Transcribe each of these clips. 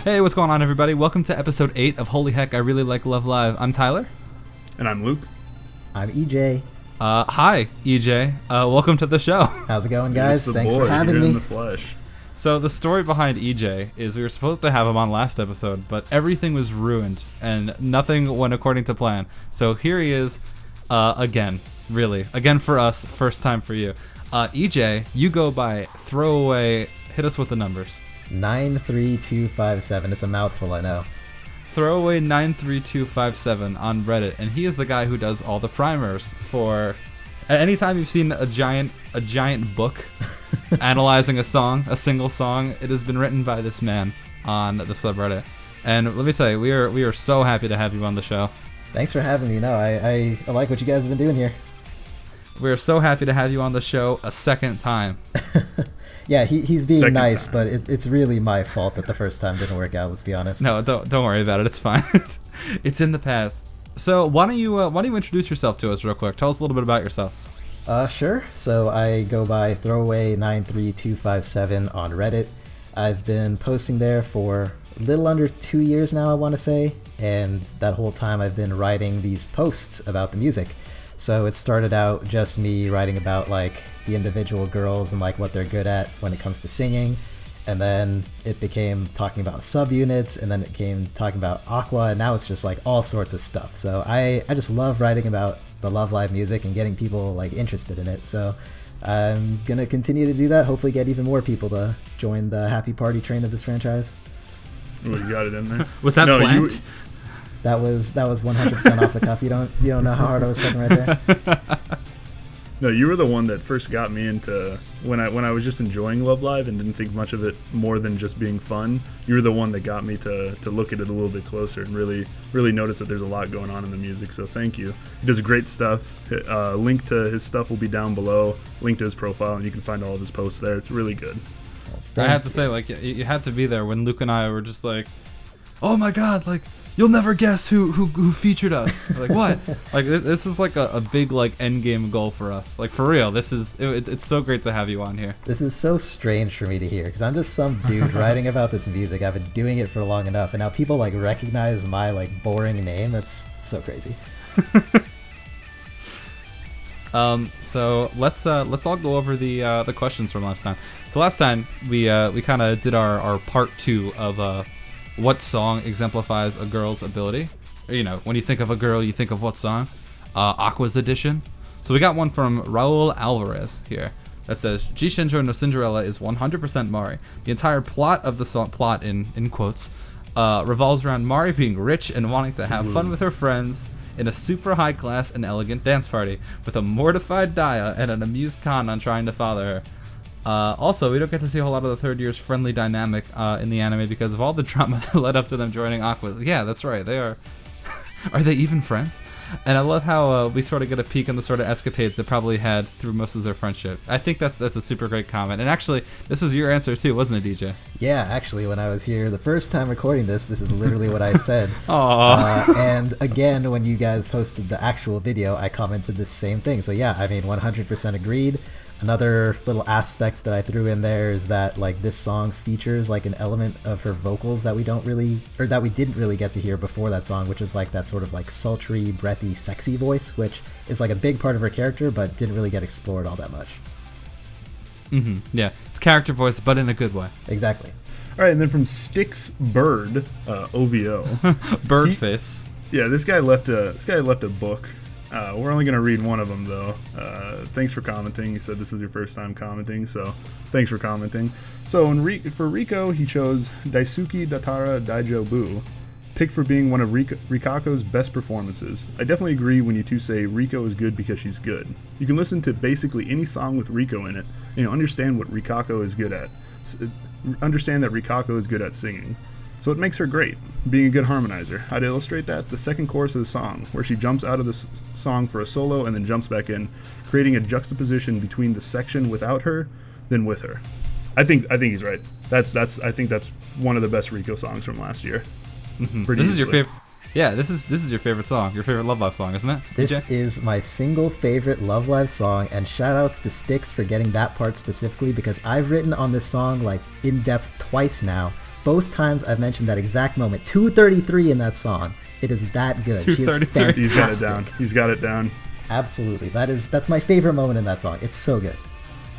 Hey, what's going on, everybody? Welcome to episode 8 of Holy Heck, I Really Like Love Live. I'm Tyler. And I'm Luke. I'm EJ. Hi, EJ. Welcome to the show. How's it going, guys? Thanks for having me. In the flesh. So the story behind EJ is we were supposed to have him on last episode, but everything was ruined and nothing went according to plan. So here he is again, really. Again for us, first time for you. EJ, you go by Throwaway. Hit us with the numbers. 93257. It's a mouthful, I know. Throwaway93257 on Reddit, and he is the guy who does all the primers for. Anytime you've seen a giant book analyzing a song, a single song, it has been written by this man on the subreddit. And let me tell you, we are so happy to have you on the show. Thanks for having me. No, I like what you guys have been doing here. We're so happy to have you on the show a second time. Yeah, he's being Second nice, time. but it's really my fault that the first time didn't work out. Let's be honest. No, don't worry about it. It's fine. It's in the past. So why don't you introduce yourself to us real quick? Tell us a little bit about yourself. Sure. So I go by Throwaway93257 on Reddit. I've been posting there for a little under 2 years now, I want to say, and that whole time I've been writing these posts about the music. So it started out just me writing about like the individual girls and like what they're good at when it comes to singing, and then it became talking about subunits, and then it came talking about Aqua, and now it's just like all sorts of stuff. So I just love writing about the Love Live music and getting people like interested in it. So I'm gonna continue to do that, hopefully get even more people to join the happy party train of this franchise. Oh, you got it in there. Was that planned? That was 100% off the cuff. You don't know how hard I was fucking right there. No, you were the one that first got me into when I was just enjoying Love Live and didn't think much of it more than just being fun. You were the one that got me to look at it a little bit closer and really notice that there's a lot going on in the music. So thank you. He does great stuff. Link to his stuff will be down below. Link to his profile, and you can find all of his posts there. It's really good. I have to say, like, you had to be there when Luke and I were just like, oh my god, like, you'll never guess who featured us. Like, what? Like, this is like a big like end game goal for us. Like, for real, it's so great to have you on here. This is so strange for me to hear, because I'm just some dude writing about this music. I've been doing it for long enough, and now people like recognize my like boring name. That's so crazy. So let's all go over the questions from last time. So last time we kind of did our part 2 of what song exemplifies a girl's ability. You know, when you think of a girl, you think of what song? Aqua's edition. So we got one from Raul Alvarez here that says, Jishinjo no Cinderella is 100% Mari. The entire plot of the song, plot in quotes, revolves around Mari being rich and wanting to have fun with her friends in a super high class and elegant dance party with a mortified Daya and an amused Kanan trying to follow her. Also, we don't get to see a whole lot of the third year's friendly dynamic in the anime because of all the drama that led up to them joining Aqua. Yeah, that's right. They are. Are they even friends? And I love how we sort of get a peek on the sort of escapades they probably had through most of their friendship. I think that's a super great comment. And actually, this is your answer too, wasn't it, DJ? Yeah, actually, when I was here the first time recording this is literally what I said. Aww. And again, when you guys posted the actual video, I commented the same thing. So yeah, I mean, 100% agreed. Another little aspect that I threw in there is that like this song features like an element of her vocals that we didn't really get to hear before that song, which is like that sort of like sultry, breathy, sexy voice, which is like a big part of her character, but didn't really get explored all that much. Mm-hmm. Yeah, it's character voice, but in a good way. Exactly. All right, and then from Sticks Bird, OVO. Birdface. Yeah, this guy left a book. We're only going to read one of them, though. Thanks for commenting. He said this was your first time commenting, so thanks for commenting. So for Riko, he chose Daisuki Datara Daijo Bu, picked for being one of Rikako's best performances. I definitely agree when you two say Riko is good because she's good. You can listen to basically any song with Riko in it, and you'll understand what Rikako is good at. Understand that Rikako is good at singing. So it makes her great, being a good harmonizer. I'd illustrate that the second chorus of the song, where she jumps out of the song for a solo and then jumps back in, creating a juxtaposition between the section without her than with her. I think he's right. I think that's one of the best Riko songs from last year. Mm-hmm. This is your favorite. Yeah, this is your favorite song, your favorite Love Live song, isn't it? This DJ? is my single favorite Love Live song, and shoutouts to Styx for getting that part specifically, because I've written on this song like in depth twice now. Both times I've mentioned that exact moment. 233 in that song. It is that good. She is 233. He's got it fantastic. down. He's got it down. Absolutely. That's my favorite moment in that song. It's so good.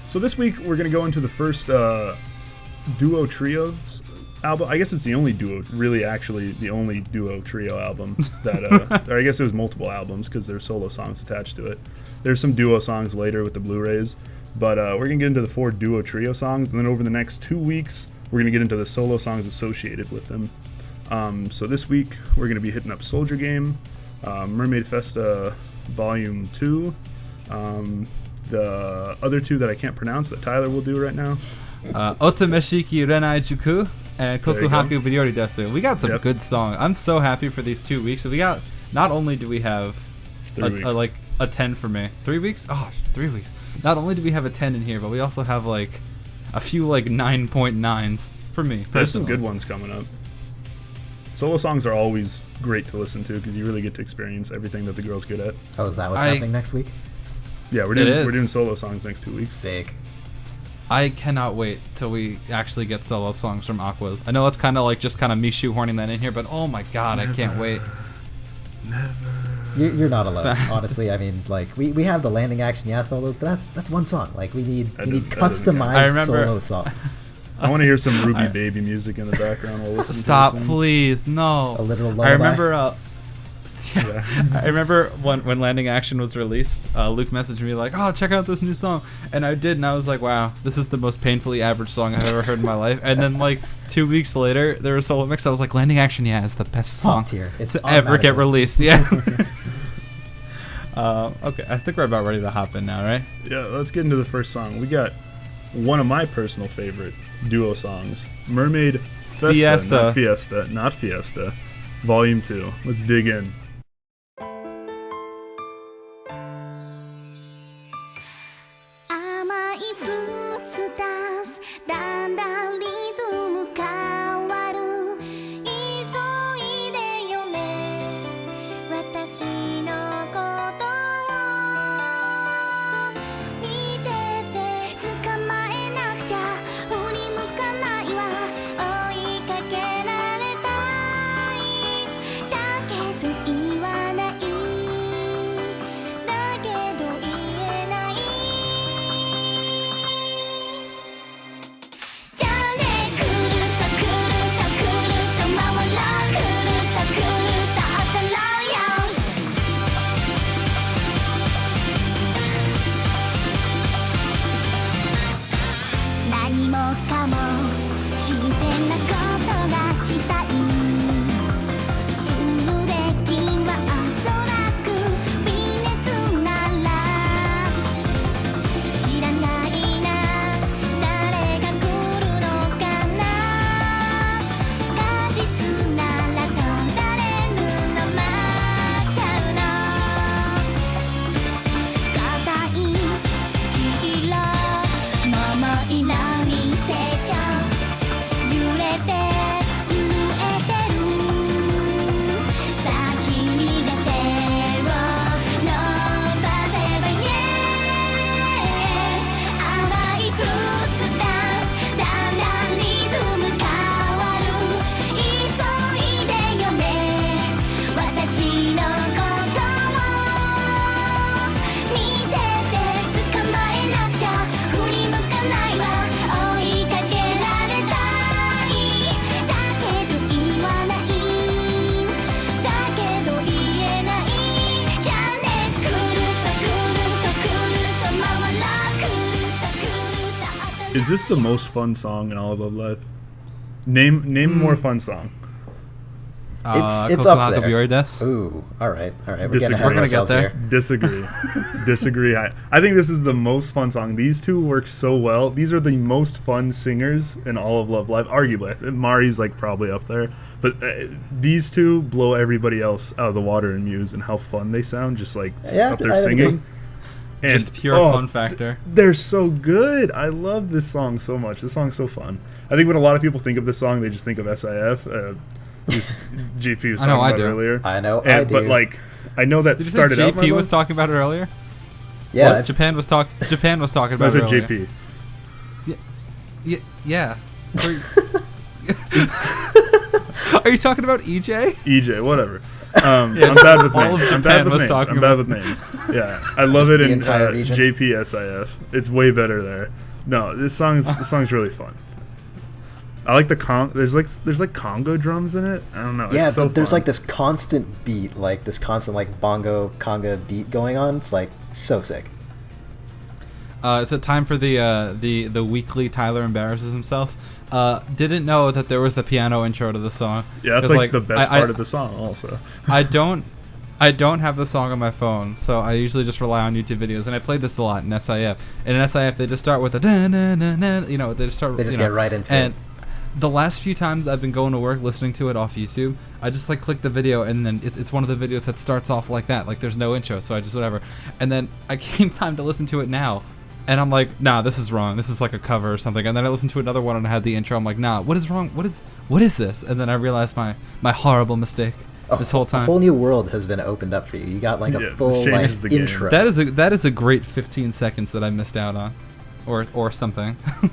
So this week we're gonna go into the first duo trios album. I guess it's the only duo, really, actually the only duo trio album that, or I guess it was multiple albums because there's solo songs attached to it. There's some duo songs later with the Blu-rays, but we're gonna get into the 4 duo trio songs, and then over the next 2 weeks we're gonna get into the solo songs associated with them. So this week we're gonna be hitting up Soldier Game, Mermaid Festa Volume 2, the other 2 that I can't pronounce that Tyler will do right now. Otome, Shiki, Ren'ai, Juku, and There you Kokuhaku Biyosi, Desu. We got some Yep. good songs. I'm so happy for these 2 weeks. So we got, not only do we have 3 weeks. like a 10 for me. 3 weeks? Oh, 3 weeks. Not only do we have a 10 in here, but we also have like a few like 9.9s for me personally. There's some good ones coming up. Solo songs are always great to listen to because you really get to experience everything that the girl's good at. Oh, is that what's happening next week? Yeah, we're doing solo songs next 2 weeks. Sick. I cannot wait till we actually get solo songs from Aquas. I know it's kind of like just kind of me shoehorning that in here, but oh my god, I can't wait. You're not alone, Stop. honestly. I mean, like we have the landing action solos, but that's one song. Like we need That doesn't count. customized I remember- solo songs. I want to hear some Ruby Baby music in the background while listening Stop, to this. please, no. A literal lullaby. I remember. Yeah. I remember when Landing Action was released, Luke messaged me like, "Oh, check out this new song," and I did, and I was like, "Wow, this is the most painfully average song I've ever heard in my life." And then like 2 weeks later, there was a solo mix. I was like, "Landing Action, yeah, is the best song Top tier. It's to ever get automatically. released." Yeah. Okay, I think we're about ready to hop in now, right? Yeah, let's get into the first song. We got one of my personal favorite duo songs, Mermaid Festa, not Fiesta, Volume 2. Let's dig in. 甘いフルーツダンスだんだんリズム変わる急いでよね私のことを見てて捕まえなくちゃ振り向かないわ追いかけられたいだけど言わないだけど言えないじゃあねくるっとくるっとくるっと回ろうくるっとくるっと当たろうよ何もかも新鮮なことがしたいするべきはおそらく微熱なら知らないな誰が来るのかな果実なら取られるの待っちゃうの硬い黄色桃色に成長揺れて震えてるさあ君が手を伸ばせば Yes 甘いフルーツダンスだんだんリズム変わる急いでよね私のことを見てて捕まえなくちゃ振り向かないわ追いかけられたいだけど言わないだけど言えないじゃあねくるっとくるっとくるっと回ろうくるっとくるっと当たろう Is this the most fun song in all of Love Live? Name a more fun song. It's up Kokuhaku there. Biyosi, Desu. Ooh, all right. We're Disagree. getting ahead We're of gonna get ourselves there. here. Disagree. Disagree. I think this is the most fun song. These two work so well. These are the most fun singers in all of Love Live. Arguably, I think Mari's like probably up there, but these two blow everybody else out of the water in Muse and how fun they sound. Just like Yeah, up there I singing. agree. And, Just pure fun factor. They're so good. I love this song so much. This song's so fun. I think when a lot of people think of this song, they just think of SIF. This GP was I know, talking I about do. earlier. I know, I do. But like, I know that Did you say started out my JP was list. talking about it earlier? Yeah, What? Japan was talking I about it said earlier. JP. Yeah. Are you talking about EJ? EJ, whatever. Yeah, I'm bad with all of names. I'm Japan bad with was names. talking I'm bad about- with names. Yeah, I love Just it the in entire region. JPSIF. It's way better there. No, this song's really fun. I like the there's like Congo drums in it. I don't know. yeah. It's so There's fun. like this constant beat, like this constant like bongo conga beat going on. It's like so sick. Is it time for the weekly Tyler embarrasses himself? Didn't know that there was the piano intro to the song. Yeah, that's 'Cause, like the best I- part of the song. Also, I don't have the song on my phone, so I usually just rely on YouTube videos. And I played this a lot in SIF. And in SIF, they just start with a da na na na. You know, they just start. They just you know, get right into and it. the last few times I've been going to work listening to it off YouTube, I just like click the video and then it's one of the videos that starts off like that. Like there's no intro, so I just whatever. And then I came time to listen to it now. And I'm like, nah, this is wrong. This is like a cover or something. And then I listened to another one and I had the intro. I'm like, nah, what is wrong? What is this? And then I realized my horrible mistake this whole A time. whole new world has been opened up for you. You got like Yeah, a this full like changes the game. intro. That is a great 15 seconds that I missed out on, or something. yeah,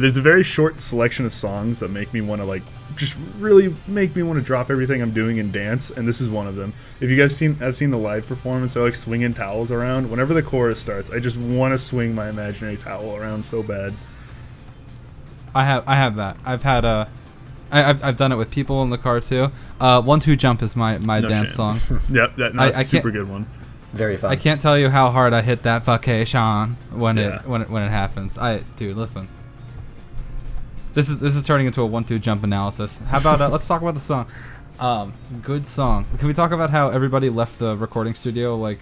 there's a very short selection of songs that make me want to like just really make me want to drop everything I'm doing and dance, and this is one of them. If you guys have seen the live performance, they're like swinging towels around. Whenever the chorus starts, I just want to swing my imaginary towel around so bad. I have that. I've done it with people in the car too. 1-2 Jump is my No dance shame. song. Yep, that's I a can't- super good one. Very fun. I can't tell you how hard I hit that vacation when Yeah. it happens. Dude, listen. This is turning into a 1-2 Jump analysis. How about let's talk about the song. Good song. Can we talk about how everybody left the recording studio like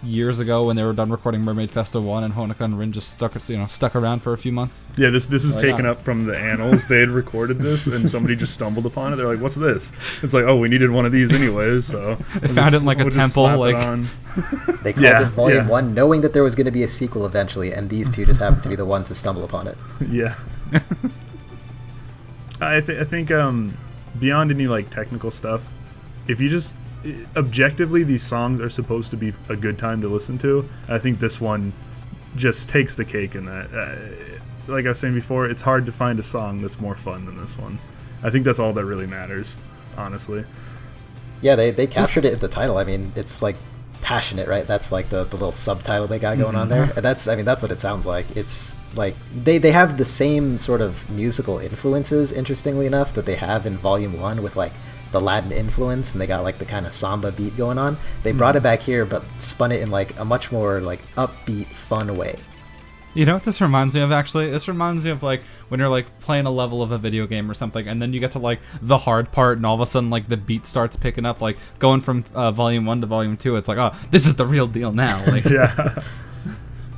years ago when they were done recording Mermaid Festa 1 and Honoka and Rin just stuck around for a few months? Yeah, this was Like, taken up from the annals. They had recorded this, and somebody just stumbled upon it. They're like, "What's this?" It's like, "Oh, we needed one of these anyways." So They found it in like a temple, slap it like on. They called Yeah, it Volume yeah. 1, knowing that there was going to be a sequel eventually, and these two just happened to be the ones to stumble upon it. Yeah. I think beyond any like technical stuff, if you just objectively, these songs are supposed to be a good time to listen to. I think this one just takes the cake in that. Like I was saying before, it's hard to find a song that's more fun than this one. I think that's all that really matters, honestly. Yeah, they captured it in the title. I mean, it's like passionate, right? That's like the little subtitle they got going on there. And that's what it sounds like. It's like they have the same sort of musical influences, interestingly enough, that they have in Volume 1 with like the Latin influence, and they got like the kind of samba beat going on. They brought it back here, but spun it in like a much more like upbeat, fun way. You know what this reminds me of, actually? This reminds me of, like, when you're, like, playing a level of a video game or something, and then you get to, like, the hard part, and all of a sudden, like, the beat starts picking up, like, going from Volume 1 to Volume 2, it's like, oh, this is the real deal now. Like, Yeah.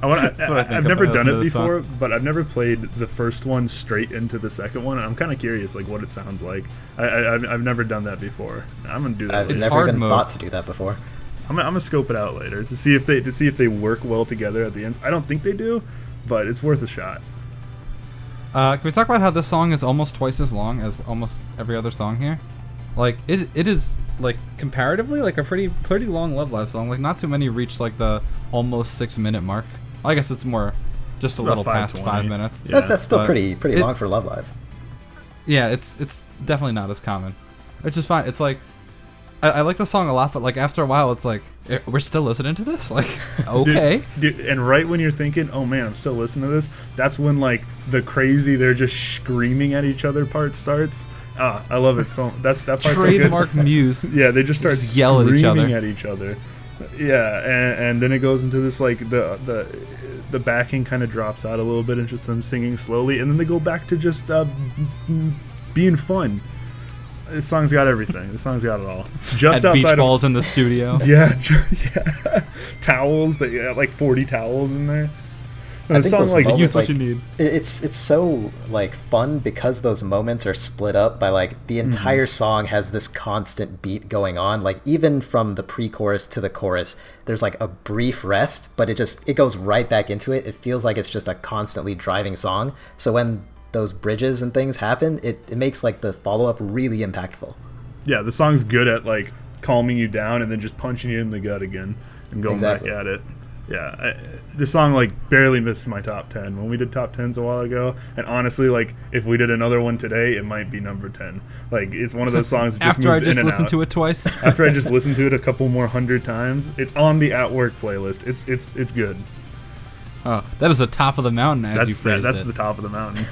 what I think I've never about done it this song. before, but I've never played the first one straight into the second one. I'm kind of curious, like, what it sounds like. I've never done that before. I'm gonna do that. I've later. never hard even mode. thought to do that before. I'm gonna scope it out later to see if they work well together at the end. I don't think they do, but it's worth a shot. Can we talk about how this song is almost twice as long as almost every other song here? Like, it is, like, comparatively, like, a pretty long Love Live song. Like, not too many reach, like, the almost 6-minute mark. I guess it's more just It's a about little past 5:20. 5 minutes. Yeah. That's still but pretty it- long for Love Live. Yeah, it's definitely not as common. Which is fine. It's like, I like the song a lot, but, like, after a while, it's like, we're still listening to this? Like, okay. Dude, and right when you're thinking, oh man, I'm still listening to this, that's when like the crazy they're just screaming at each other part starts. Ah, I love it. So that part's so good. Trademark Muse. Yeah, they just start Just yell at each other. screaming at each other. Yeah, and then it goes into this like the backing kind of drops out a little bit and just them singing slowly, and then they go back to just being fun. This song's got everything. This song's got it all. Just Had beach outside balls in the studio. yeah, yeah, towels. They got like 40 towels in there. I And the think song those like moments, Use what like, you need. It's so like fun because those moments are split up by like the entire song has this constant beat going on. Like even from the pre-chorus to the chorus, there's like a brief rest, but it goes right back into it. It feels like it's just a constantly driving song. So when those bridges and things happen, it makes like the follow-up really impactful. Yeah, the song's good at like calming you down and then just punching you in the gut again and going Exactly. back at it. Yeah, this song like barely missed my top 10 when we did top 10s a while ago, and honestly, like if we did another one today, it might be number 10. Like it's one of those songs that just After I moves just in and listened out. to it twice. After I just listened to it a couple more 100 times, it's on the at work playlist. It's good. Oh, that is the top of the mountain, as you phrased That's it. the top of the mountain.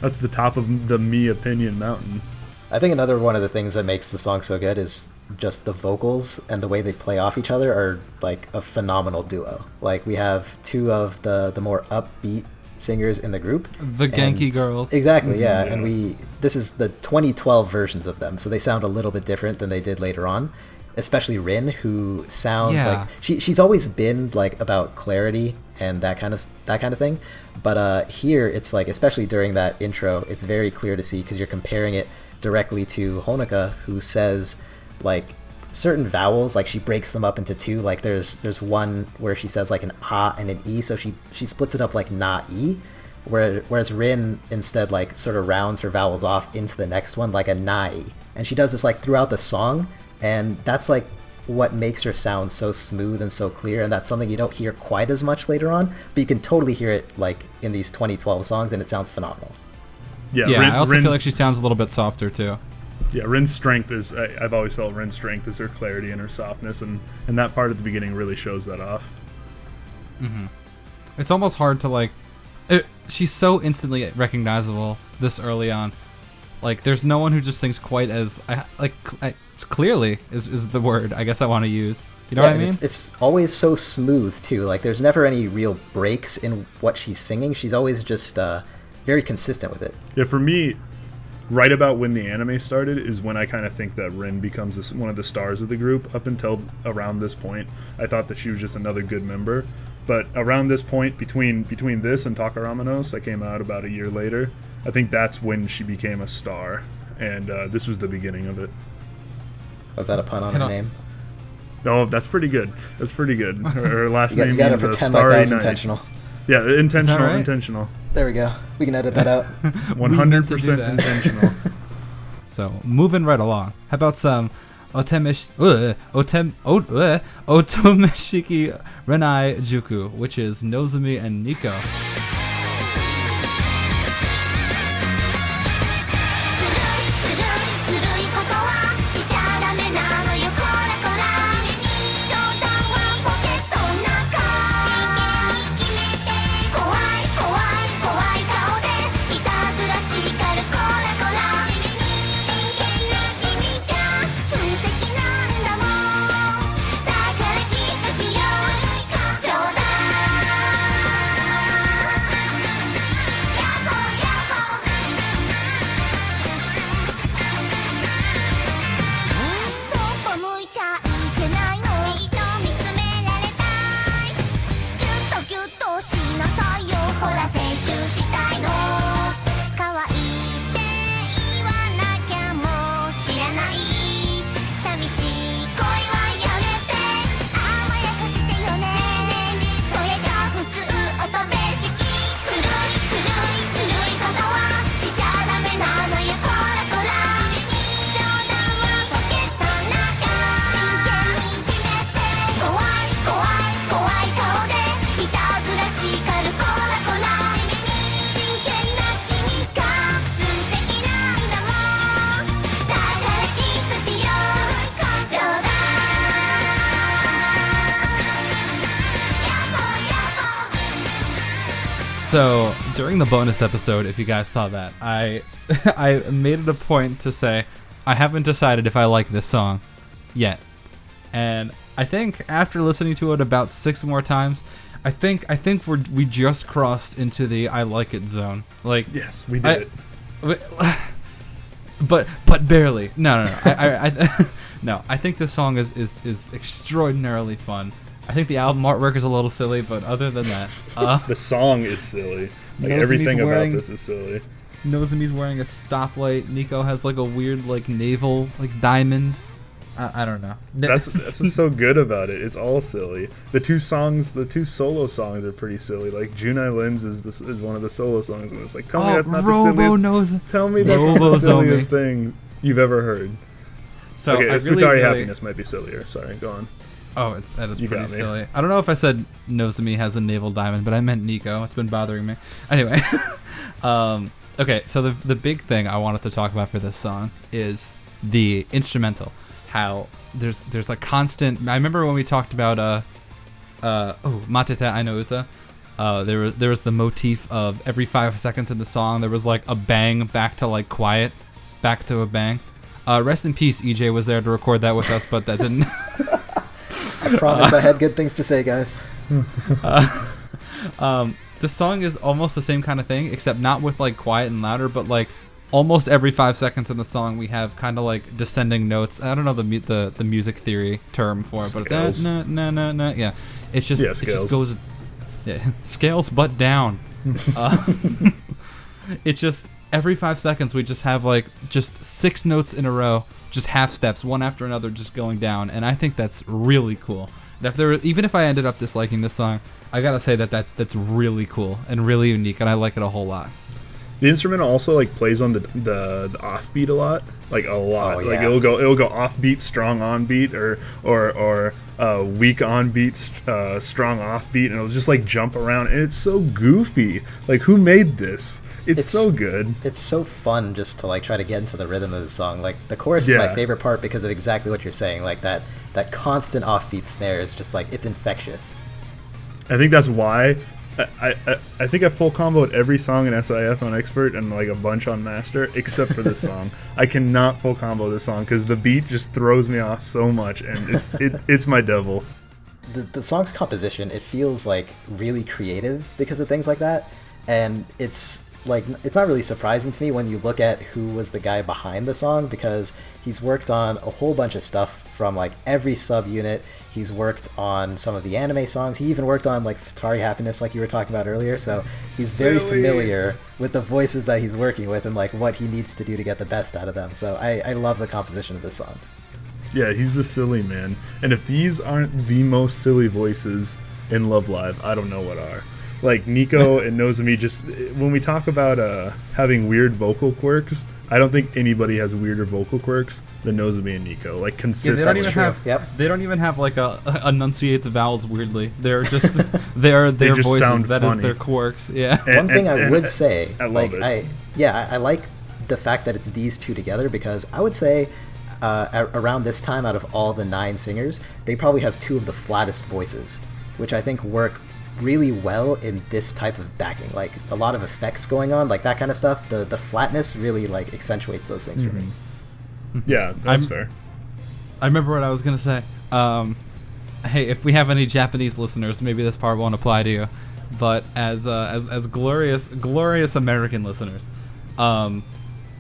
That's the top of the me opinion mountain. I think another one of the things that makes the song so good is just the vocals and the way they play off each other are like a phenomenal duo. Like we have two of the more upbeat singers in the group. The Genki and- girls. Exactly, yeah. Yeah. And this is the 2012 versions of them, so they sound a little bit different than they did later on. Especially Rin, who sounds Yeah. like she's always been like about clarity and that kind of thing. But here it's like, especially during that intro, it's very clear to see because you're comparing it directly to Honoka, who says like certain vowels, like she breaks them up into two. Like there's one where she says like an ah and an e, so she splits it up like na e, whereas Rin instead like sort of rounds her vowels off into the next one like a nai, and she does this like throughout the song, and that's like what makes her sound so smooth and so clear, and that's something you don't hear quite as much later on, but you can totally hear it like in these 2012 songs, and it sounds phenomenal. Yeah, Yeah, I also feel Rin's- like she sounds a little bit softer too. Yeah, Rin's strength is, I've always felt Rin's strength is her clarity and her softness, and that part at the beginning really shows that off. It's almost hard to like. She's so instantly recognizable this early on. Like, there's no one who just sings quite as clearly is the word I guess I want to use. You know what I and mean? it's always so smooth too. Like there's never any real breaks in what she's singing. She's always just very consistent with it. Yeah, for me, right about when the anime started is when I kind of think that Rin becomes one of the stars of the group. Up until around this point, I thought that she was just another good member. But around this point, between this and Takaramanos, that came out about a year later, I think that's when she became a star. And this was the beginning of it. Was that a pun on Hit her on- name? Oh, that's pretty good. That's pretty good. Her last You name gotta means pretend like Starry that was Night. intentional. Yeah, intentional, right? intentional. There we go. We can edit that out. 100% that. intentional. So moving right along. How about some Otome Shiki Ren'ai Juku, which is Nozomi and Nico. ずるいことはしちゃダメなのよこらこら冗談はポケットの中真剣に決めて怖い怖い怖い顔でいたずら叱るこらこら真剣な君が素敵なんだもんだからキスしよう冗談ヤッホーヤッホーそっぽ向いちゃいけないのじっと見つめられたいギュッとギュッとしなさいよほら青春したいの可愛いって言わなきゃもう知らない寂しい恋はやめて甘やかしてよねそれが普通乙女式ずるいことはしちゃダメなのよこらこら冗談はポケットの中真剣に決めて怖い怖い怖い顔でいたずら叱るこらこら真剣な君が素敵なんだもんだからキスしよう冗談ヤッホーヤッホー So during the bonus episode, if you guys saw that, I I made it a point to say I haven't decided if I like this song yet, and I think after listening to it about 6 more times, I think we just crossed into the I like it zone. Like Yes, we did it. but barely. No. I no. I think this song is extraordinarily fun. I think the album artwork is a little silly, but other than that, The song is silly. Like Nozomi's everything wearing- about this is silly. Nozomi's wearing a stoplight. Nico has like a weird like navel like diamond. I don't know. That's what's so good about it. It's all silly. The two solo songs are pretty silly. Like Junai Lin's is one of the solo songs, and it's like, tell me that's not the silliest. Tell me that's not the silliest thing you've ever heard. So okay, I really, Futari really, Happiness might be sillier. Sorry, go on. Oh, that is You pretty got me. silly. I don't know if I said Nozomi has a naval diamond, but I meant Nico. It's been bothering me. Anyway, okay. So the big thing I wanted to talk about for this song is the instrumental. How there's a constant. I remember when we talked about Matete Aino Uta. There was the motif of every 5 seconds in the song there was like a bang back to like quiet, back to a bang. Rest in peace, EJ was there to record that with us, but that didn't. I promise I had good things to say, guys. The song is almost the same kind of thing, except not with like quiet and louder, but like almost every 5 seconds in the song we have kind of like descending notes. I don't know the music theory term for it, but Scales. yeah, it just goes scales but down. It just every 5 seconds we just have like just 6 notes in a row, just half steps one after another, just going down, and I think that's really cool. And even if I ended up disliking this song, I gotta say that's really cool and really unique, and I like it a whole lot. The instrumental also like plays on the offbeat a lot, like a lot. Oh, yeah. Like it'll go offbeat, strong onbeat, or weak onbeat, strong offbeat, and it'll just like jump around. And it's so goofy. Like, who made this? It's so good. It's so fun just to like try to get into the rhythm of the song. Like the chorus is my favorite part because of exactly what you're saying. Like that constant offbeat snare is just like, it's infectious. I think that's why. I think I full comboed every song in SIF on Expert and like a bunch on Master except for this song. I cannot full combo this song because the beat just throws me off so much, and it's my devil. The song's composition, it feels like really creative because of things like that, and it's like, it's not really surprising to me when you look at who was the guy behind the song, because he's worked on a whole bunch of stuff from like every subunit. He's worked on some of the anime songs. He even worked on like Futari Happiness, like you were talking about earlier. So he's very familiar with the voices that he's working with and like what he needs to do to get the best out of them. So I love the composition of this song. Yeah, he's the silly man. And if these aren't the most silly voices in Love Live, I don't know what are. Like Nico and Nozomi, just when we talk about having weird vocal quirks, I don't think anybody has weirder vocal quirks than Nozomi and Nico. Like consistent. They don't even have like a enunciates vowels weirdly. They're just their voices. Sound that funny. is their quirks. Yeah. One thing I would say, I love like it. I like the fact that it's these two together, because I would say around this time, out of all the 9 singers, they probably have 2 of the flattest voices, which I think work really well in this type of backing. Like a lot of effects going on, like that kind of stuff, the flatness really like accentuates those things for me. Yeah, that's fair. I remember what I was gonna say. Hey, if we have any Japanese listeners, maybe this part won't apply to you, but as glorious American listeners,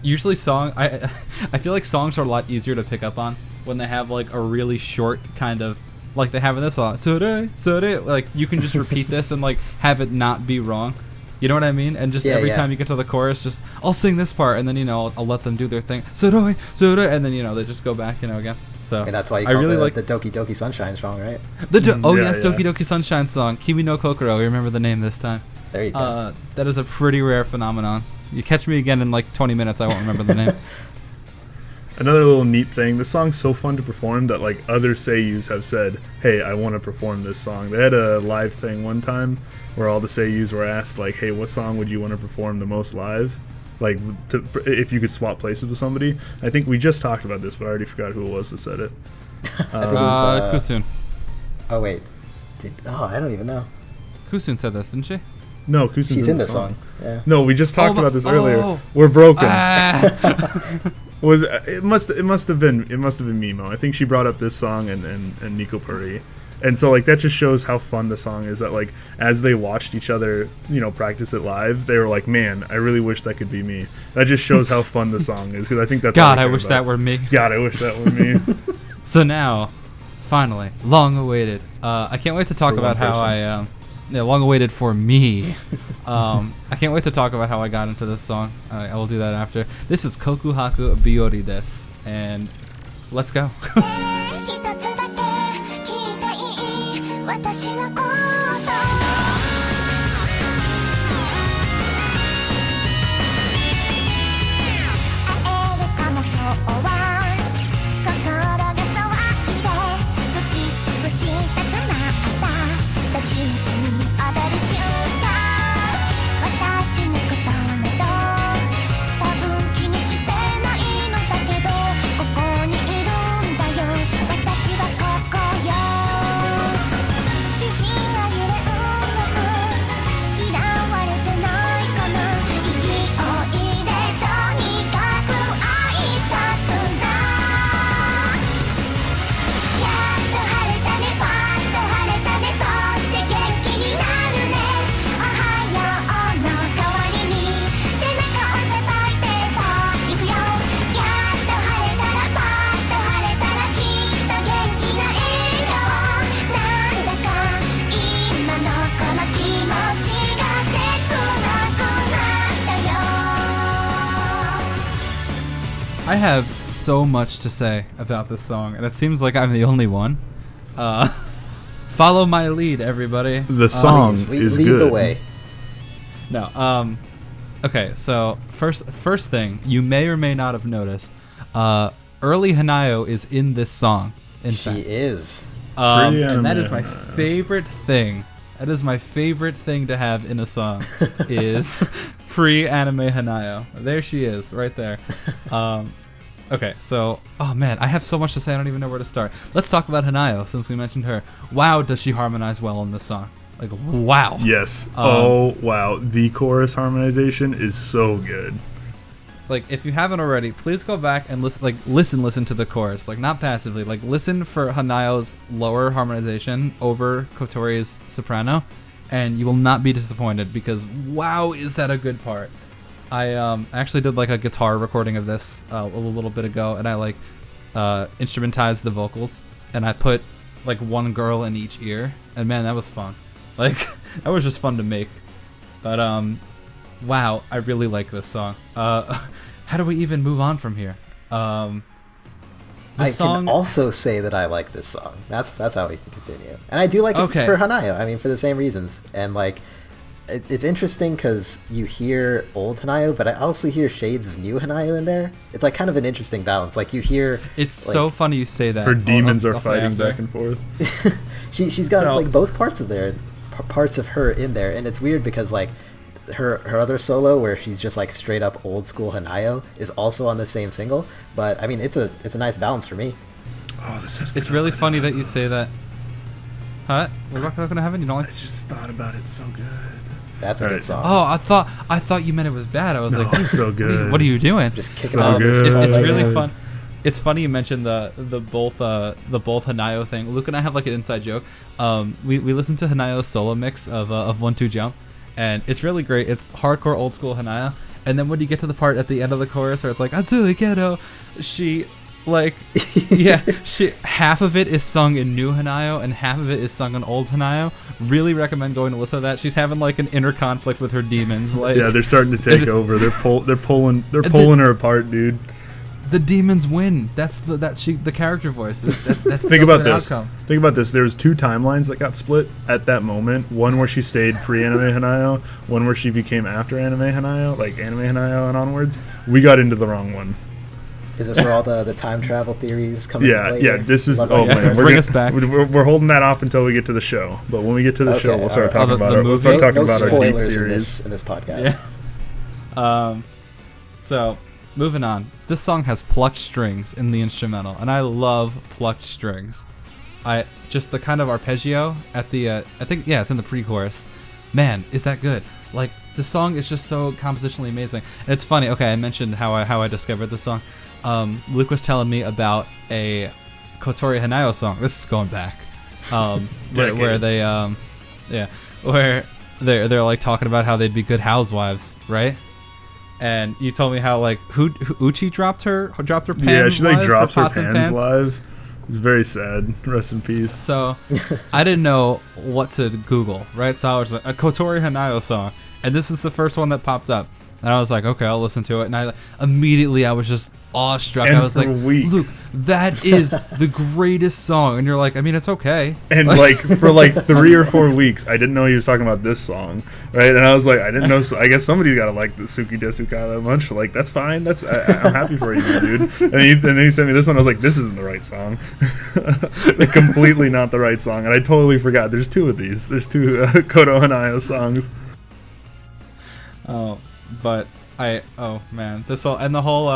usually I feel like songs are a lot easier to pick up on when they have like a really short kind of, like they have in this song, sore, like you can just repeat this and like have it not be wrong. You know what I mean? And just every time you get to the chorus, just I'll sing this part and then I'll let them do their thing, sore, and then they just go back again. So And that's why you call the Doki Doki Sunshine song, right? Doki Doki Sunshine song, Kimi no Kokoro. We remember the name this time. There you go. That is a pretty rare phenomenon. You catch me again in like 20 minutes, I won't remember the name. Another little neat thing, this song's so fun to perform that like other seiyus have said, hey, I want to perform this song. They had a live thing one time where all the seiyus were asked like, hey, what song would you want to perform the most live? Like if you could swap places with somebody. I think we just talked about this, but I already forgot who it was that said it. I think it was, Kusun. Oh wait, I don't even know. Kusun said this, didn't she? No, Kusun's She's in the song. Yeah. No, we just talked about this earlier. We're broken. It must have been Mimo. I think she brought up this song and Nico Puri. And so like that just shows how fun the song is, that like as they watched each other, practice it live, they were like, man, I really wish that could be me. That just shows how fun the song is, because I think that's God, I wish that were me. God, I wish that were me. So now, finally, long awaited. I can't wait to talk about how long awaited for me. I can't wait to talk about how I got into this song. I will do that after. This is Kokuhaku Biyosi desu, and let's go. 一つだけ聞いていい私のこと会えるかも今日は心が騒いで好き潰したくなった時に踊る瞬間私のことなど多分気にしてないのだけどここにいるんだよ私はここよ自信が揺れるの嫌われてないかな勢いでとにかく挨拶だやっと晴れたねパッと晴れたねそして元気になるねおはようの代わりに背中を叩いてさあ行くよやっと晴れたらパッと晴れたらきっと元気な笑顔なんだか今のこの気持ちが切なくなったよ I have so much to say about this song, and it seems like I'm the only one. Follow my lead, everybody. The song Please, is lead good. the way. No. Okay. So first thing, you may or may not have noticed, early Hanayo is in this song. In She fact, is. and that Pre-anime is my Hanayo. favorite thing. That is my favorite thing to have in a song is pre-anime Hanayo. There she is, right there. Okay, so, oh man, I have so much to say, I don't even know where to start. Let's talk about Hanayo, since we mentioned her. Wow, does she harmonize well in this song. Like, wow. Yes. Oh, wow. The chorus harmonization is so good. Like, if you haven't already, please go back and listen to the chorus. Like, not passively. Like, listen for Hanayo's lower harmonization over Kotori's soprano, and you will not be disappointed, because wow, is that a good part. I actually did like a guitar recording of this a little bit ago, and I instrumentized the vocals, and I put like one girl in each ear, and man, that was fun. Like, that was just fun to make. But wow, I really like this song. How do we even move on from here? I can also say that I like this song. That's how we can continue. And I do like it for Hanayo. I mean, for the same reasons. And like, it's interesting because you hear old Hanayo, but I also hear shades of new Hanayo in there. It's like kind of an interesting balance. Like you hear. It's like, so funny you say that. Her demons I'll are say fighting after. back and forth. she's got like both parts of her in there, and it's weird because like her other solo where she's just like straight up old school Hanayo is also on the same single. But I mean, it's a nice balance for me. Oh, this has good. It's really funny that you say that. Huh? We're not gonna have it. You don't like? I just thought about it so good. That's a good song. Oh, I thought you meant it was bad. I was No, like, it's so good. What are you doing? Just kicking So out this. good. It's right really now. fun. It's funny you mentioned the both Hanayo thing. Luke and I have like an inside joke. We listened to Hanayo's solo mix of 1-2 Jump, and it's really great. It's hardcore old school Hanayo, and then when you get to the part at the end of the chorus where it's like Atsui Kedo, she like half of it is sung in new Hanayo and half of it is sung in old Hanayo. Really recommend going to listen to that. She's having like an inner conflict with her demons. Like, Yeah, they're starting to take over. They're pulling her apart, dude. the demons win. That's the character voice. That's Think about the this. outcome. Think about this. There's two timelines that got split at that moment. One where she stayed pre-anime Hanayo, one where she became after anime Hanayo, like anime Hanayo and onwards. We got into the wrong one. Is this where all the time travel theories come into play? Yeah. here? This is Love oh how you man, guys- Bring us back. We're holding that off until we get to the show. But when we get to the show, Okay, we'll start alright. talking about the it. We'll movie? start talking no about our deep spoilers in theories. this podcast. Yeah. So moving on. This song has plucked strings in the instrumental, and I love plucked strings. Just the kind of arpeggio at the I think it's in the pre-chorus. Man, is that good? Like, the song is just so compositionally amazing. And it's funny. Okay, I mentioned how I discovered this song. Luke was telling me about a Kotori Hanayo song. This is going back. Where they where they're like talking about how they'd be good housewives, right? And you told me how like Uchi dropped her pants. Yeah, she like live, drops her pots and pans live. It's very sad. Rest in peace. So I didn't know what to Google, right? So I was like, a Kotori Hanayo song, and this is the first one that popped up. And I was like, okay, I'll listen to it. And I was just awestruck. And I was for like, weeks. Luke, that is the greatest song. And you're like, I mean, it's okay. And like for like 3 or 4 weeks, I didn't know he was talking about this song, right? And I was like, I didn't know. I guess somebody's got to like the Suki Desu Kai that much. Like, that's fine. I'm happy for you, dude. And then he sent me this one. I was like, this isn't the right song. Completely not the right song. And I totally forgot. There's 2 of these. There's 2 Koto Hanayo songs. Oh, but oh man, this whole and the whole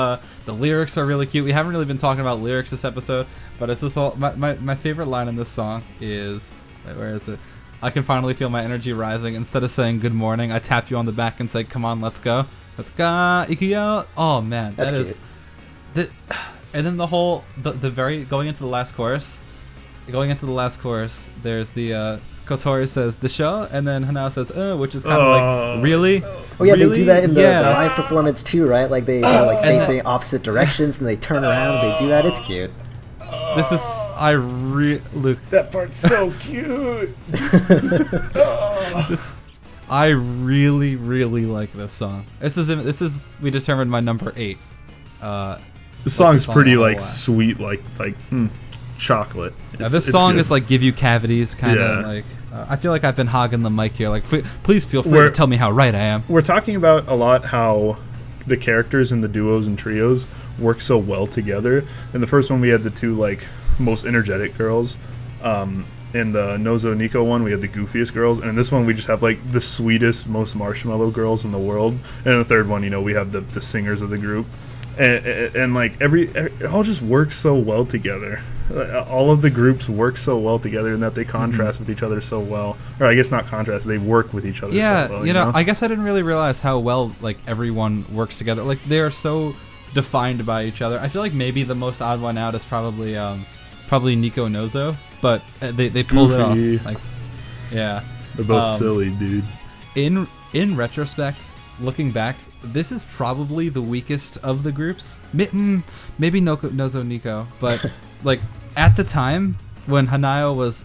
the lyrics are really cute. We haven't really been talking about lyrics this episode, but it's this whole my favorite line in this song is, where is it? I can finally feel my energy rising. Instead of saying good morning, I tap you on the back and say, come on, let's go, ikiyo. Oh man, That's that is and then the very going into the last chorus, there's the Kotori says the show, and then Hanao says which is kind of like, really? Oh yeah, Really? they do that in the Yeah. live performance too, right? Like they are like And facing opposite directions, and they turn around and they do that. It's cute. This is Luke. That part's so cute. I really like this song. This is we determined my number 8. This song's song pretty a whole like lot. sweet, like chocolate. Yeah, this song is like give you cavities, kind of Yeah. like. I feel like I've been hogging the mic here. Like, please feel free We're- to tell me how right I am. We're talking about a lot how the characters in the duos and trios work so well together. In the first one, we had the 2 like most energetic girls. In the Nozo Nico one, we had the goofiest girls, and in this one, we just have like the sweetest, most marshmallow girls in the world. And in the third one, we have the singers of the group, and like it all just works so well together. All of the groups work so well together in that they contrast with each other so well. Or I guess not contrast, they work with each other Yeah, so well. you know, I guess I didn't really realize how well like everyone works together. Like they are so defined by each other. I feel like maybe the most odd one out is probably Nico Nozo, but they pulled Goofy. it off. Like, yeah, They're both silly, dude. in retrospect, looking back, this is probably the weakest of the groups. Maybe Nozo Nico, but like at the time when Hanao was,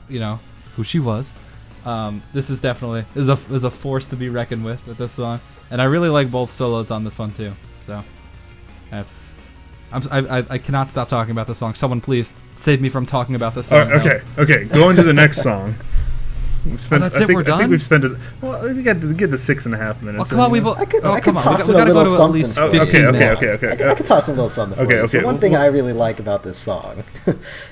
who she was, this is definitely is a force to be reckoned with this song, and I really like both solos on this one too. So that's I cannot stop talking about this song. Someone please save me from talking about this song. Okay. Going to the next song. That's it, we're I think done? we've spent it. Well, we got to get the 6.5 minutes. Oh, come on, in, I could come on. toss We in a gotta go little to at something. least for you. 15 okay, minutes. okay. I could toss in a little something for you. So one thing I really like about this song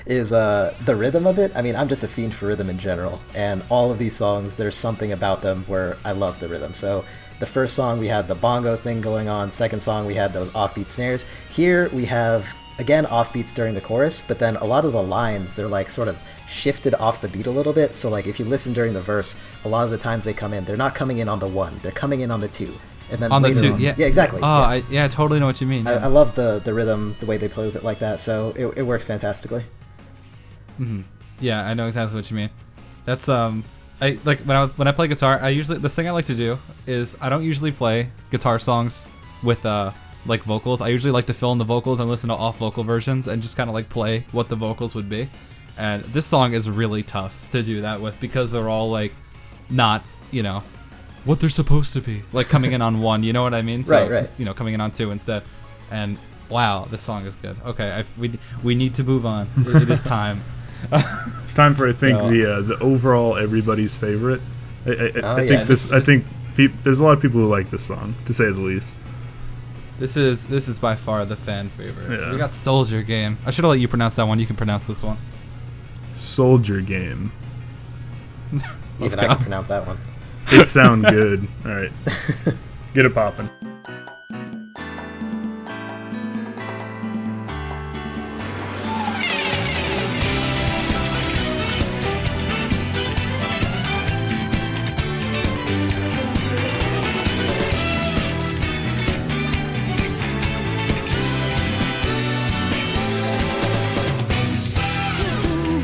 is the rhythm of it. I mean, I'm just a fiend for rhythm in general, and all of these songs, there's something about them where I love the rhythm. So the first song, we had the bongo thing going on. Second song, we had those offbeat snares. Here we have, again, offbeats during the chorus, but then a lot of the lines, they're like sort of shifted off the beat a little bit. So like if you listen during the verse, a lot of the times they come in, they're not coming in on the 1, they're coming in on the 2. And then On the later 2, on- yeah. Yeah, exactly. Oh, yeah. I totally know what you mean. I love the rhythm, the way they play with it like that, so it works fantastically. Yeah, I know exactly what you mean. That's I like when I play guitar, this thing I like to do is I don't usually play guitar songs with like vocals. I usually like to fill in the vocals and listen to off vocal versions and just kind of like play what the vocals would be. And this song is really tough to do that with because they're all like not, what they're supposed to be, like coming in on 1, you know what I mean? So, Right. Coming in on 2 instead. And wow, this song is good. Okay, we need to move on. It is time. It's time for So- the overall everybody's favorite. I think yes. I think there's a lot of people who like this song, to say the least. This is by far the fan favorite. So Yeah. we got Soldier Game. I should have let you pronounce that one. You can pronounce this one. Soldier Game. Let's Even I go. can pronounce that one. It sound good. All right, get it poppin'.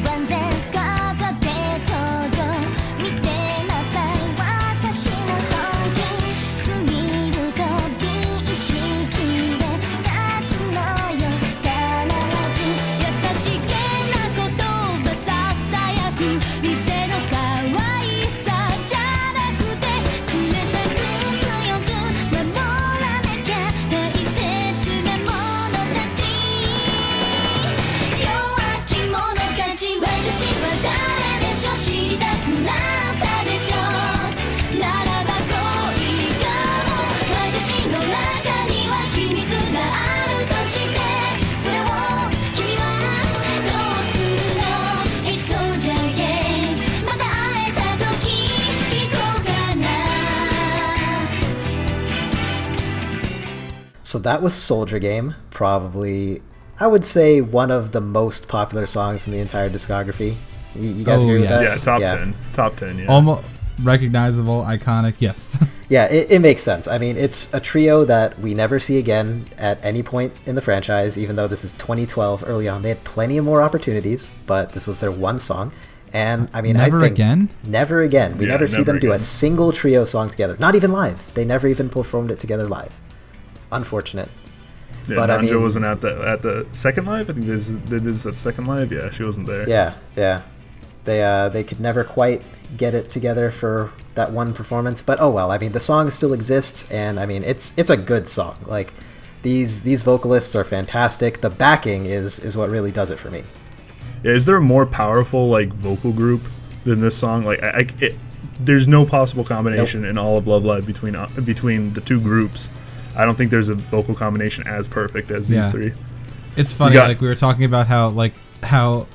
万全片手登場見てなさい私の本気過ぎるとビ So that was Soldier Game, probably, I would say, one of the most popular songs in the entire discography. You guys agree with that? Yeah, top 10, yeah. Almost recognizable, iconic, yes. Yeah, it makes sense. I mean, it's a trio that we never see again at any point in the franchise, even though this is 2012 early on. They had plenty of more opportunities, but this was their one song. And I mean, never I think again? Never again. We never see them do a again. single trio song together. Not even live. They never even performed it together live. Unfortunate. Yeah, but Nanjo I mean, wasn't at the second live. I think they did this at second live. Yeah, she wasn't there. Yeah. They could never quite get it together for that one performance, but oh well. I mean, the song still exists, and I mean, it's a good song. Like these vocalists are fantastic. The backing is what really does it for me. Yeah, is there a more powerful like vocal group than this song? Like, there's no possible combination in all of Love Live between the two groups. I don't think there's a vocal combination as perfect as these three. It's funny, like we were talking about how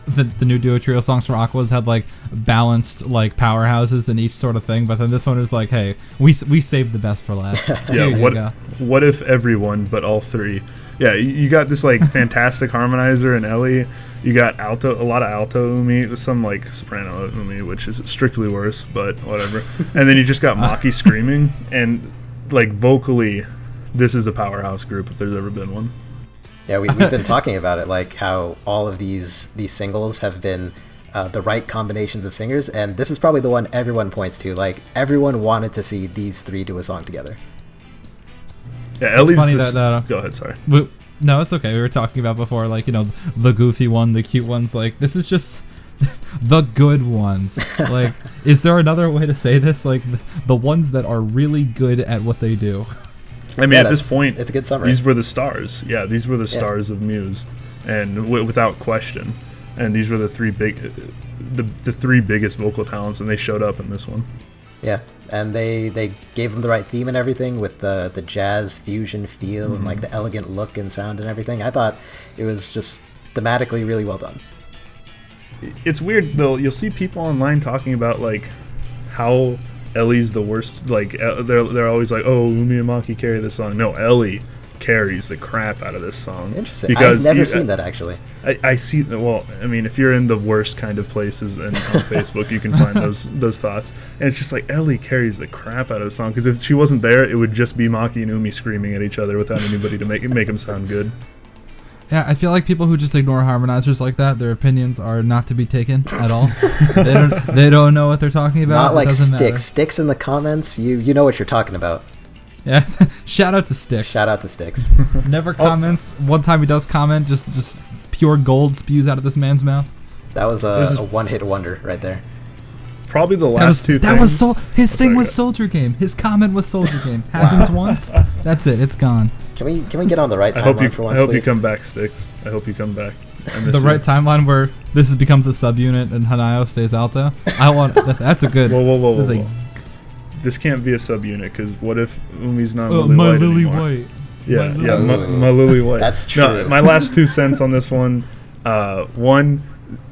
the new duo trio songs from Aquas had like balanced like powerhouses in each sort of thing, but then this one is like, hey, we saved the best for last. Yeah, what if everyone but all three? Yeah, you got this like fantastic harmonizer in Ellie. You got a lot of alto Umi, some like soprano Umi, which is strictly worse, but whatever. And then you just got Maki screaming, and like vocally, this is a powerhouse group if there's ever been one. Yeah, we've been talking about it, like how all of these singles have been the right combinations of singers, and this is probably the one everyone points to. Like, everyone wanted to see these three do a song together. Yeah, Ellie's funny go ahead, sorry. No, it's okay. We were talking about before, like, you know, the goofy one, the cute ones. Like, this is just the good ones. Like, is there another way to say this? Like, the ones that are really good at what they do. I mean, at this point, it's a good summary. These were the stars. Yeah, these were the stars of Muse, and without question. And these were the three biggest vocal talents, and they showed up in this one. Yeah, and they gave them the right theme and everything with the jazz fusion feel and like the elegant look and sound and everything. I thought it was just thematically really well done. It's weird though. You'll see people online talking about like how Ellie's the worst. Like they're always like, oh, Umi and Maki carry this song. No, Ellie carries the crap out of this song. Interesting. I've never seen that actually. I see. Well, I mean, if you're in the worst kind of places and on Facebook, you can find those thoughts. And it's just like Ellie carries the crap out of the song, because if she wasn't there, it would just be Maki and Umi screaming at each other without anybody to make them sound good. Yeah, I feel like people who just ignore harmonizers like that, their opinions are not to be taken at all. They don't know what they're talking about. Not like Sticks. matter. Sticks in the comments. You know what you're talking about. Yeah, shout out to Sticks. Shout out to Sticks. Never comments. One time he does comment, just pure gold spews out of this man's mouth. That was a one-hit wonder right there. Probably the last two that things. was his thing was Soldier Game. His comment was Soldier Game. Happens once, that's it. It's gone. Can we get on the right timeline for once, I hope please? you come back, Sticks. I hope you come back. The right timeline where this becomes a subunit and Hanayo stays alto. I want that's a good. Whoa. This can't be a subunit, because what if Umi's not my Lily Lily anymore? White. My Lily White. That's true. No, my last 2 cents on this one. One,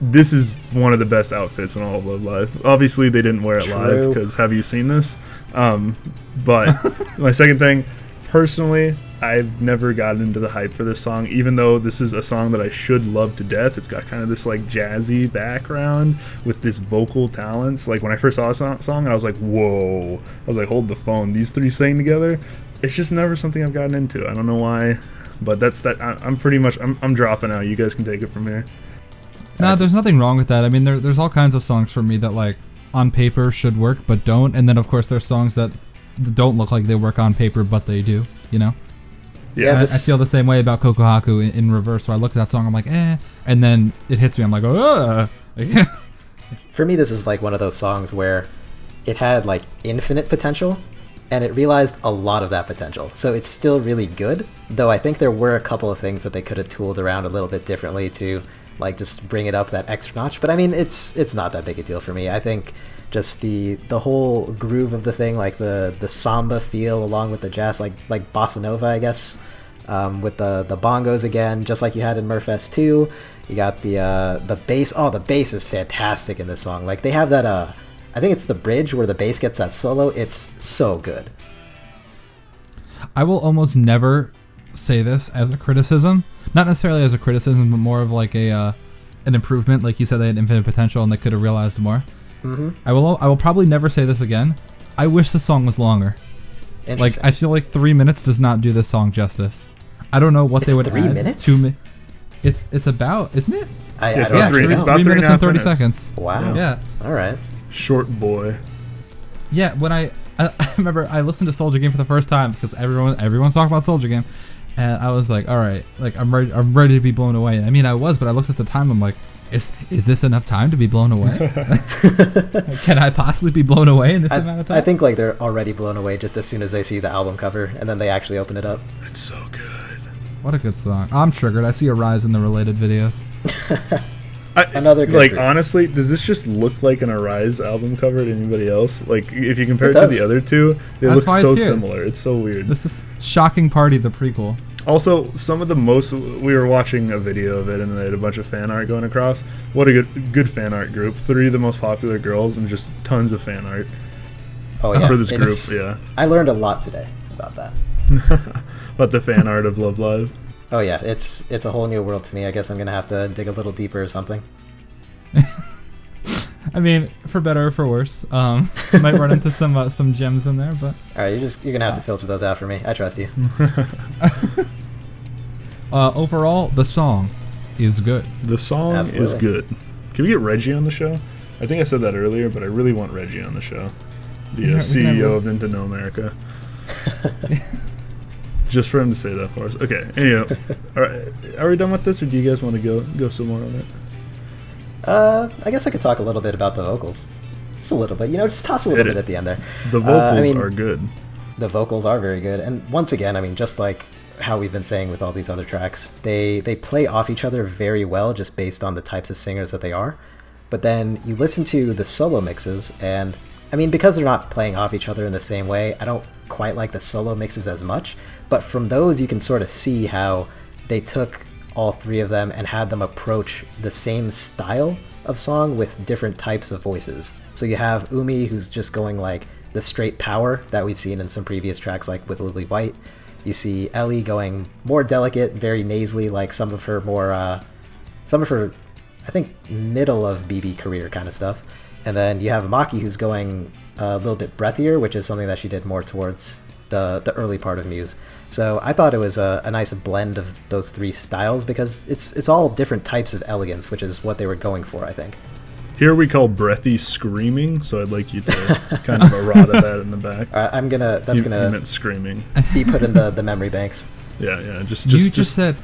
this is one of the best outfits in all of Love Live. Obviously, they didn't wear it live, because have you seen this? But my second thing, personally, I've never gotten into the hype for this song, even though this is a song that I should love to death. It's got kind of this like jazzy background with this vocal talents. Like when I first saw this song, I was like, whoa. I was like, hold the phone. These three sing together. It's just never something I've gotten into. I don't know why, but that's that. I'm pretty much, I'm dropping out. You guys can take it from here. No, there's nothing wrong with that. I mean, there's all kinds of songs for me that like on paper should work but don't, and then of course there's songs that don't look like they work on paper but they do, you know? Yeah, I feel the same way about Kokuhaku in reverse, where I look at that song, I'm like, eh, and then it hits me, I'm like, oh. For me, this is like one of those songs where it had like infinite potential, and it realized a lot of that potential. So it's still really good, though I think there were a couple of things that they could have tooled around a little bit differently to like just bring it up that extra notch. But I mean, it's not that big a deal for me. I think just the whole groove of the thing, like the samba feel along with the jazz, like bossa nova, I guess, with the bongos again, just like you had in Merfest 2. You got the bass. Oh, the bass is fantastic in this song. Like they have that I think it's the bridge where the bass gets that solo. It's so good. I will almost never say this as a criticism, not necessarily as a criticism, but more of like an improvement. Like you said, they had infinite potential and they could have realized more. Mm-hmm. I will probably never say this again. I wish the song was longer. Like I feel like 3 minutes does not do this song justice. I don't know what they would 3 add. minutes? It's about, isn't it? I It's don't about know. three- it's about 3 minutes and 30 minutes. seconds. Wow. Yeah. All right. Short boy. Yeah, when I remember I listened to Soldier Game for the first time because everyone's talking about Soldier Game, and I was like, all right, like I'm ready to be blown away. I mean, I was, but I looked at the time. I'm like, is this enough time to be blown away? Can I possibly be blown away in this amount of time? I think like they're already blown away just as soon as they see the album cover, and then they actually open it up. It's so good. What a good song. I'm triggered. I see a rise in the related videos. Another good like group. honestly, does this just look like an Arise album cover to anybody else? Like if you compare It it to does. the other two, they That's look why so it's here. similar. It's so weird. This is Shocking Party, the prequel. Also, some of the most we were watching a video of it, and they had a bunch of fan art going across. What a good fan art group! 3 of the most popular girls, and just tons of fan art Oh yeah. for this group. It's- Yeah, I learned a lot today about that. but the fan art of Love Live. Oh yeah, it's a whole new world to me. I guess I'm gonna have to dig a little deeper or something. I mean, for better or for worse. You might run into some gems in there, but All right, you're gonna have to filter those out for me. I trust you. overall, the song is good. The song is Absolutely. good. Can we get Reggie on the show? I think I said that earlier, but I really want Reggie on the show. The Yeah, we can CEO have of Nintendo America. Just for him to say that for us. Okay, anyhow. All right, are we done with this, or do you guys want to go some more on it? I guess I could talk a little bit about the vocals. Just a little bit, just toss a little Hit bit it. at the end there. The vocals I mean, are good. The vocals are very good, and once again, I mean, just like how we've been saying with all these other tracks, they play off each other very well, just based on the types of singers that they are. But then you listen to the solo mixes, and I mean, because they're not playing off each other in the same way, I don't quite like the solo mixes as much. But from those, you can sort of see how they took all 3 of them and had them approach the same style of song with different types of voices. So you have Umi, who's just going like the straight power that we've seen in some previous tracks, like with Lily White. You see Ellie going more delicate, very nasally, like some of her, I think, middle of BB career kind of stuff. And then you have Maki, who's going a little bit breathier, which is something that she did more towards the early part of Muse. So I thought it was a nice blend of those 3 styles, because it's all different types of elegance, which is what they were going for, I think. Here we call breathy screaming, so I'd like you to kind of errata that in the back. All right, that's You gonna meant screaming. be put in the memory banks. Yeah. Just you just said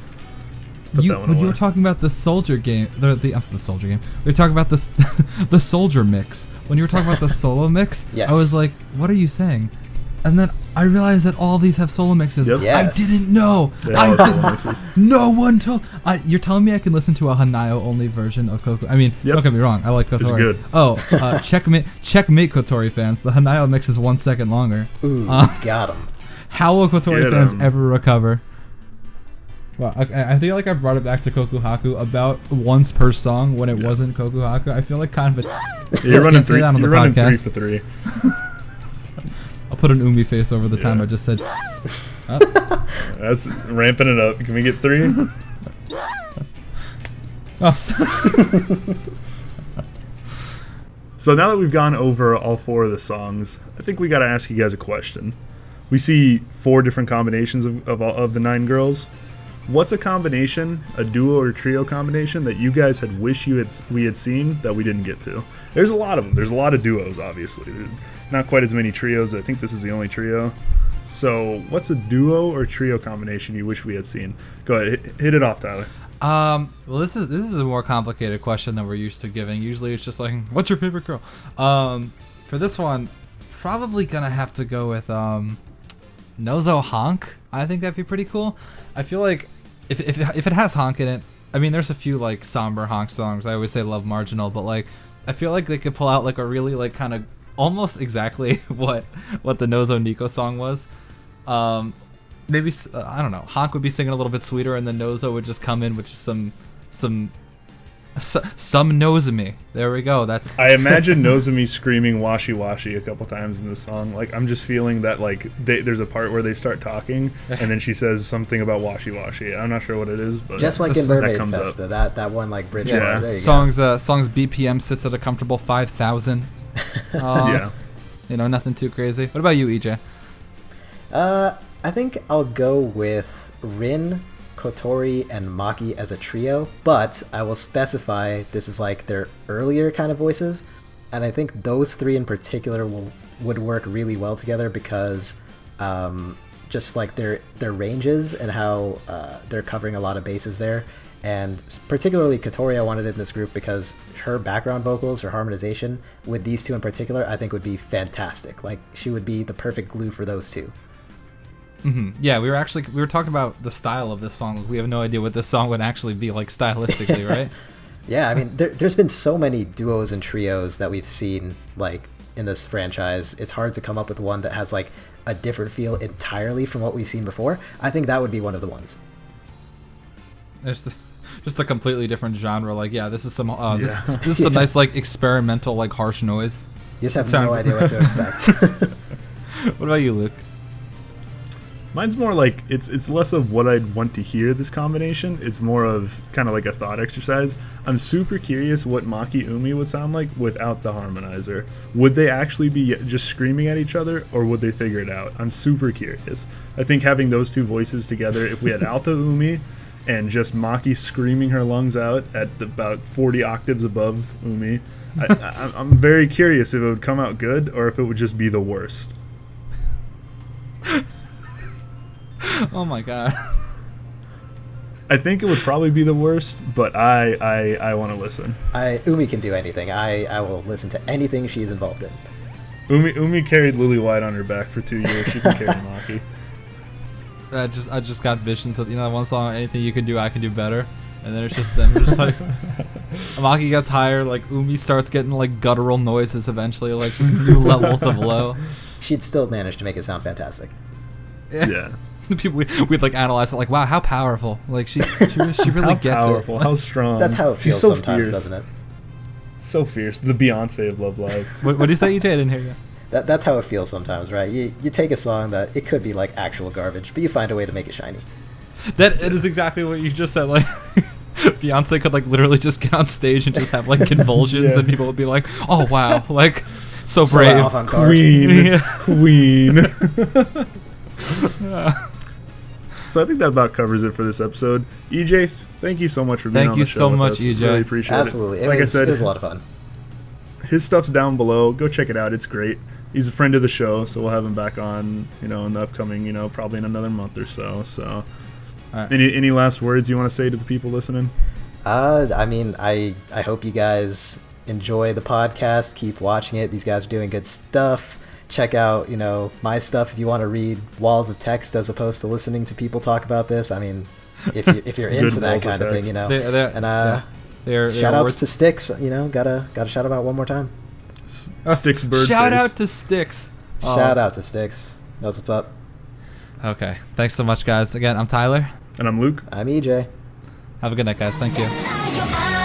put you that one when you away. were talking about the Soldier game, the Soldier game. We were talking about this the Soldier mix. When you were talking about the solo mix, Yes. I was like, "What are you saying?" And then I realized that all these have solo mixes. Yep. Yes. I didn't know. They all have solo mixes. No one told. You're telling me I can listen to a Hanayo only version of Koku? I mean, Yep. don't get me wrong. I like Kotori. good. Oh, checkmate Kotori fans. The Hanayo mix is 1 second longer. Ooh, Uh, got him. How will Kotori Get fans 'em. ever recover? Well, I feel like I brought it back to Kokuhaku about once per song when it wasn't Kokuhaku. I feel like kind of a. You're running Can't say 3. that on You're the running 3 podcast. for 3. I'll put an Umi face over the time Yeah. I just said. That's ramping it up. Can we get 3? Oh, So now that we've gone over all 4 of the songs, I think we got to ask you guys a question. We see 4 different combinations of the 9 girls. What's a combination, a duo or trio combination that you guys had wished we had seen that we didn't get to? There's a lot of them. There's a lot of duos, obviously. There's not quite as many trios. I think this is the only trio. So what's a duo or trio combination you wish we had seen? Go ahead, hit it off, Tyler. Well, this is a more complicated question than we're used to giving. Usually, it's just like, "What's your favorite girl?" For this one, probably gonna have to go with Nozo Honk. I think that'd be pretty cool. I feel like if it has Honk in it, I mean, there's a few like somber Honk songs. I always say Love Marginal, but like I feel like they could pull out like a really like kind of almost exactly what the Nozo Nico song was. Maybe I don't know. Honk would be singing a little bit sweeter, and then Nozo would just come in with just some Some Nozomi. There we go. That's I imagine Nozomi screaming "washi washi" a couple times in this song. Like I'm just feeling that like there's a part where they start talking, and then she says something about washi washi. I'm not sure what it is, but Just like in that Mermaid comes Festa, up. that one like bridge. Yeah. There you songs BPM sits at a comfortable 5,000. Yeah. You know, nothing too crazy. What about you, EJ? I think I'll go with Rin, Kotori, and Maki as a trio, but I will specify this is like their earlier kind of voices, and I think those three in particular would work really well together because just like their ranges and how they're covering a lot of bases there. And particularly Kotori, I wanted in this group because her background vocals, her harmonization with these two in particular, I think would be fantastic. Like she would be the perfect glue for those two. Mm-hmm. Yeah, we were talking about the style of this song. We have no idea what this song would actually be like stylistically, right? Yeah, I mean, there's been so many duos and trios that we've seen like in this franchise. It's hard to come up with one that has like a different feel entirely from what we've seen before. I think that would be one of the ones. There's just a completely different genre. Like, yeah, this is some this is some nice like experimental like harsh noise. You just have no idea what to expect. What about you, Luke? Mine's more like it's less of what I'd want to hear this combination. It's more of kind of like a thought exercise. I'm super curious what Maki Umi would sound like without the harmonizer. Would they actually be just screaming at each other, or would they figure it out? I'm super curious. I think having those two voices together, if we had alto Umi and just Maki screaming her lungs out at about 40 octaves above Umi, I'm very curious if it would come out good or if it would just be the worst. Oh my god. I think it would probably be the worst, but I want to listen. Umi can do anything. I will listen to anything she's involved in. Umi carried Lily White on her back for 2 years. She can carry Maki. I just got visions of, you know, that one song, anything you can do, I can do better. And then it's just them just like Maki gets higher, like Umi starts getting like guttural noises eventually, like just new levels of low. She'd still manage to make it sound fantastic. Yeah. People we'd like analyze it like, wow, how powerful. Like she really How gets powerful, it. how strong. That's how it She's feels so sometimes, fierce. doesn't it? So fierce. The Beyonce of Love Live. What do you say, EJ? I didn't hear you. That's how it feels sometimes, right? You take a song that it could be like actual garbage, but you find a way to make it shiny. That it is exactly what you just said. Like Beyonce could like literally just get on stage and just have like convulsions, Yeah. and people would be like, "Oh wow, like so So brave." avant-garde. Queen. Yeah. Queen. So I think that about covers it for this episode. EJ, thank you so much for being Thank on you the show so with much, us. EJ. Really appreciate Absolutely. it. Like I said, it was a lot of fun. his stuff's down below. Go check it out. It's great. He's a friend of the show, so we'll have him back on, you know, in the upcoming, you know, probably in another month or so. So, Alright. any last words you want to say to the people listening? I mean, I hope you guys enjoy the podcast. Keep watching it. These guys are doing good stuff. Check out, you know, my stuff if you want to read walls of text as opposed to listening to people talk about this. I mean, if you're into that walls of kind of thing, text. you know. They're Shout outs worth- to Styx, you know, gotta shout him out one more time. Sticks bird Shout face. out to Styx. Oh. Shout out to Styx. Knows what's up. Okay, thanks so much, guys. Again, I'm Tyler. And I'm Luke. I'm EJ. Have a good night, guys. Thank you. 「